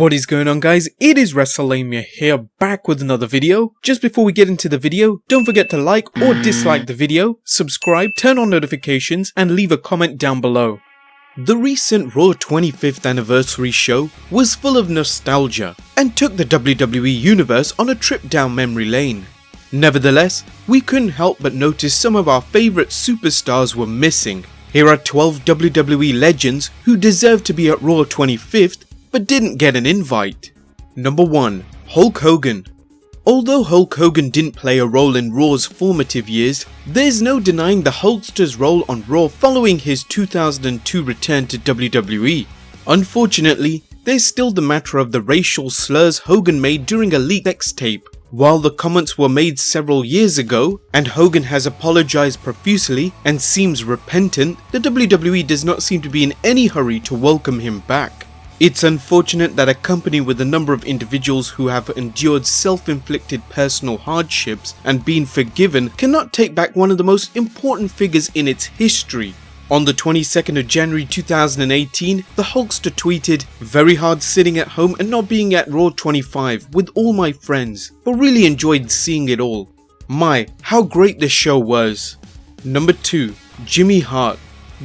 What is going on, guys? It is Wrestlelamia here, back with another video. Just before we get into the video, don't forget to like or dislike the video, subscribe, turn on notifications, and leave a comment down below. The recent Raw 25th anniversary show was full of nostalgia and took the WWE Universe on a trip down memory lane. Nevertheless, we couldn't help but notice some of our favourite superstars were missing. Here are 12 WWE Legends who deserve to be at Raw 25th but didn't get an invite. Number 1. Hulk Hogan. Although Hulk Hogan didn't play a role in Raw's formative years, there's no denying the Hulkster's role on Raw following his 2002 return to WWE. Unfortunately, there's still the matter of the racial slurs Hogan made during a leaked sex tape. While the comments were made several years ago, and Hogan has apologized profusely and seems repentant, the WWE does not seem to be in any hurry to welcome him back. It's unfortunate that a company with a number of individuals who have endured self-inflicted personal hardships and been forgiven cannot take back one of the most important figures in its history. On the 22nd of January 2018, the Hulkster tweeted, "Very hard sitting at home and not being at Raw 25 with all my friends, but really enjoyed seeing it all. My, how great this show was." Number 2. Jimmy Hart.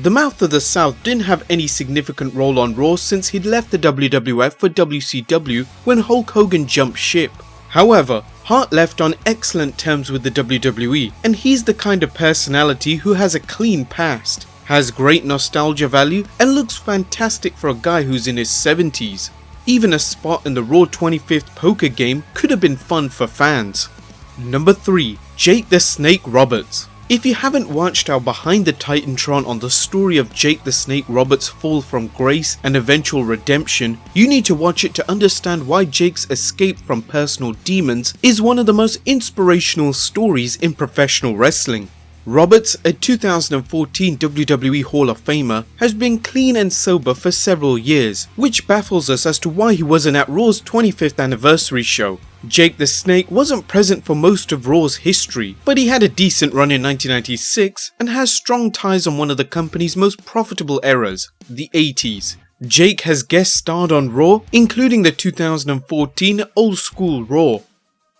The Mouth of the South didn't have any significant role on Raw since he'd left the WWF for WCW when Hulk Hogan jumped ship. However, Hart left on excellent terms with the WWE, and he's the kind of personality who has a clean past, has great nostalgia value, and looks fantastic for a guy who's in his 70s. Even a spot in the Raw 25th poker game could have been fun for fans. Number 3. Jake the Snake Roberts. If you haven't watched our Behind the Titantron on the story of Jake the Snake Roberts' fall from grace and eventual redemption, you need to watch it to understand why Jake's escape from personal demons is one of the most inspirational stories in professional wrestling. Roberts, a 2014 WWE Hall of Famer, has been clean and sober for several years, which baffles us as to why he wasn't at Raw's 25th anniversary show. Jake the Snake wasn't present for most of Raw's history, but he had a decent run in 1996 and has strong ties on one of the company's most profitable eras, the 80s. Jake has guest starred on Raw, including the 2014 Old School Raw.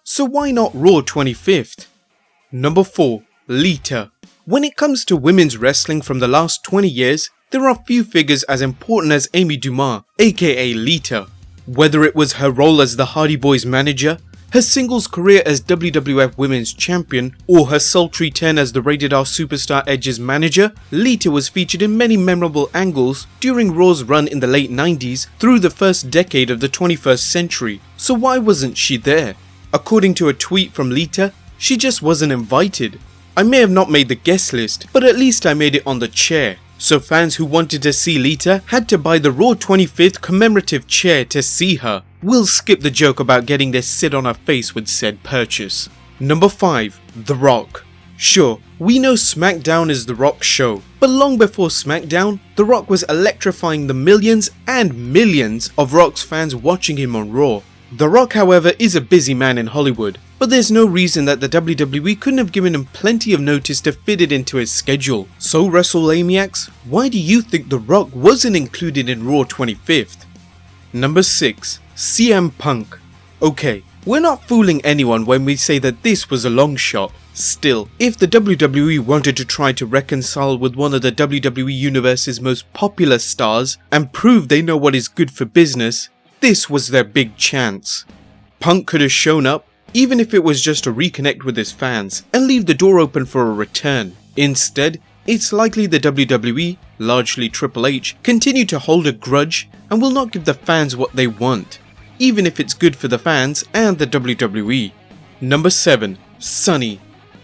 So why not Raw 25th? Number 4. Lita. When it comes to women's wrestling from the last 20 years, there are few figures as important as Amy Dumas, aka Lita. Whether it was her role as the Hardy Boys manager, her singles career as WWF Women's Champion, or her sultry turn as the Rated R Superstar Edge's manager, Lita was featured in many memorable angles during Raw's run in the late 90s through the first decade of the 21st century, so why wasn't she there? According to a tweet from Lita, she just wasn't invited. "I may have not made the guest list, but at least I made it on the chair." So fans who wanted to see Lita had to buy the Raw 25th commemorative chair to see her. We'll skip the joke about getting their sit on her face with said purchase. Number 5. The Rock. Sure, we know SmackDown is The Rock's show, but long before SmackDown, The Rock was electrifying the millions and millions of Rock's fans watching him on Raw. The Rock, however, is a busy man in Hollywood, but there's no reason that the WWE couldn't have given him plenty of notice to fit it into his schedule. So WrestleLamiacs, why do you think The Rock wasn't included in Raw 25th? Number 6. CM Punk. Okay, we're not fooling anyone when we say that this was a long shot. Still, if the WWE wanted to try to reconcile with one of the WWE Universe's most popular stars and prove they know what is good for business, this was their big chance. Punk could have shown up, even if it was just to reconnect with his fans and leave the door open for a return. Instead, it's likely the WWE, largely Triple H, continue to hold a grudge and will not give the fans what they want, even if it's good for the fans and the WWE. Number 7. Sunny.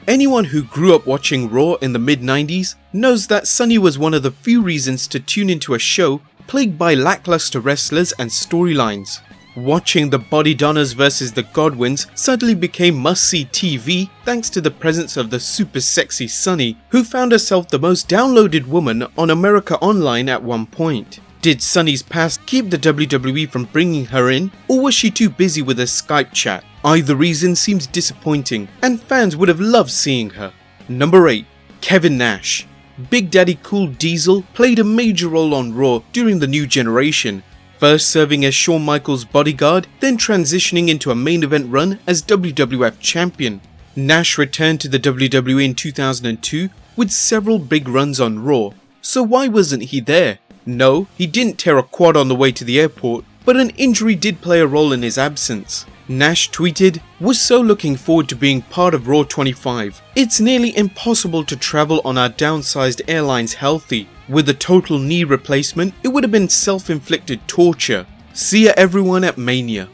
Anyone who grew up watching Raw in the mid-90s knows that Sunny was one of the few reasons to tune into a show plagued by lackluster wrestlers and storylines. Watching the Body Donners vs the Godwins suddenly became must-see TV thanks to the presence of the super sexy Sunny, who found herself the most downloaded woman on America Online at one point. Did Sunny's past keep the WWE from bringing her in, or was she too busy with a Skype chat? Either reason seems disappointing, and fans would have loved seeing her. Number 8. Kevin Nash. Big Daddy Cool Diesel played a major role on Raw during the new generation. first serving as Shawn Michaels' bodyguard, then transitioning into a main event run as WWF Champion. Nash returned to the WWE in 2002 with several big runs on Raw, so why wasn't he there? No, he didn't tear a quad on the way to the airport, but an injury did play a role in his absence. Nash tweeted, "Was so looking forward to being part of Raw 25. It's nearly impossible to travel on our downsized airlines healthy. With a total knee replacement, it would have been self-inflicted torture. See ya everyone at Mania."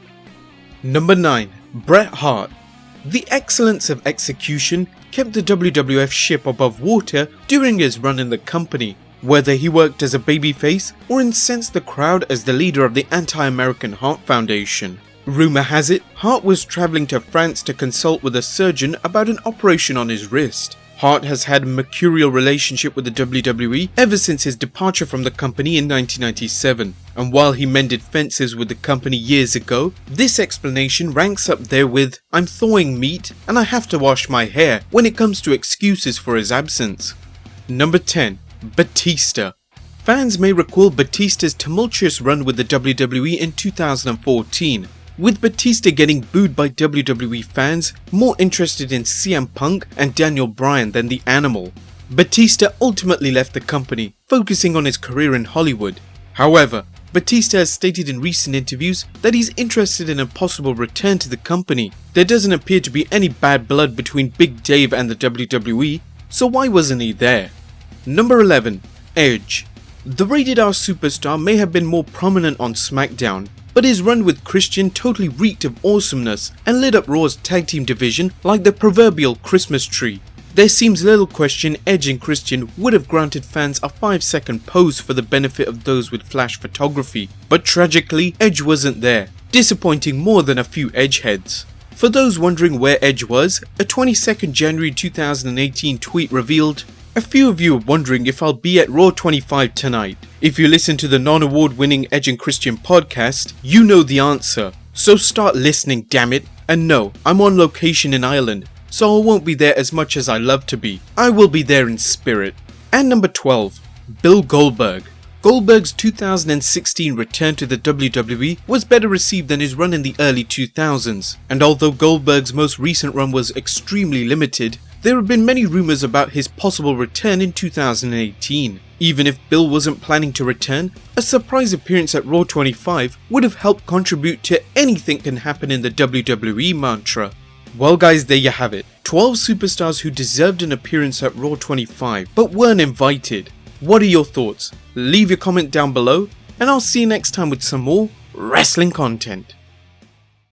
Number 9. Bret Hart. The excellence of execution kept the WWF ship above water during his run in the company, whether he worked as a babyface or incensed the crowd as the leader of the anti-American Heart Foundation. Rumour has it, Hart was travelling to France to consult with a surgeon about an operation on his wrist. Hart has had a mercurial relationship with the WWE ever since his departure from the company in 1997, and while he mended fences with the company years ago, this explanation ranks up there with "I'm thawing meat and I have to wash my hair" when it comes to excuses for his absence. Number 10. Batista. Fans may recall Batista's tumultuous run with the WWE in 2014. With Batista getting booed by WWE fans more interested in CM Punk and Daniel Bryan than the Animal. Batista ultimately left the company, focusing on his career in Hollywood. However, Batista has stated in recent interviews that he's interested in a possible return to the company. There doesn't appear to be any bad blood between Big Dave and the WWE, so why wasn't he there? Number 11. Edge. The rated R superstar may have been more prominent on SmackDown, but his run with Christian totally reeked of awesomeness and lit up Raw's tag team division like the proverbial Christmas tree. There seems little question Edge and Christian would have granted fans a 5-second pose for the benefit of those with flash photography, but tragically Edge wasn't there, disappointing more than a few Edgeheads. For those wondering where Edge was, a 22nd January 2018 tweet revealed, "A few of you are wondering if I'll be at Raw 25 tonight. If you listen to the non-award winning Edge and Christian podcast, you know the answer. So start listening, damn it. And no, I'm on location in Ireland, so I won't be there as much as I love to be. I will be there in spirit." And number 12. Bill Goldberg. Goldberg's 2016 return to the WWE was better received than his run in the early 2000s, and although Goldberg's most recent run was extremely limited, there have been many rumours about his possible return in 2018. Even if Bill wasn't planning to return, a surprise appearance at Raw 25 would have helped contribute to anything can happen in the WWE mantra. Well guys, there you have it. 12 superstars who deserved an appearance at Raw 25 but weren't invited. What are your thoughts? Leave your comment down below, and I'll see you next time with some more wrestling content.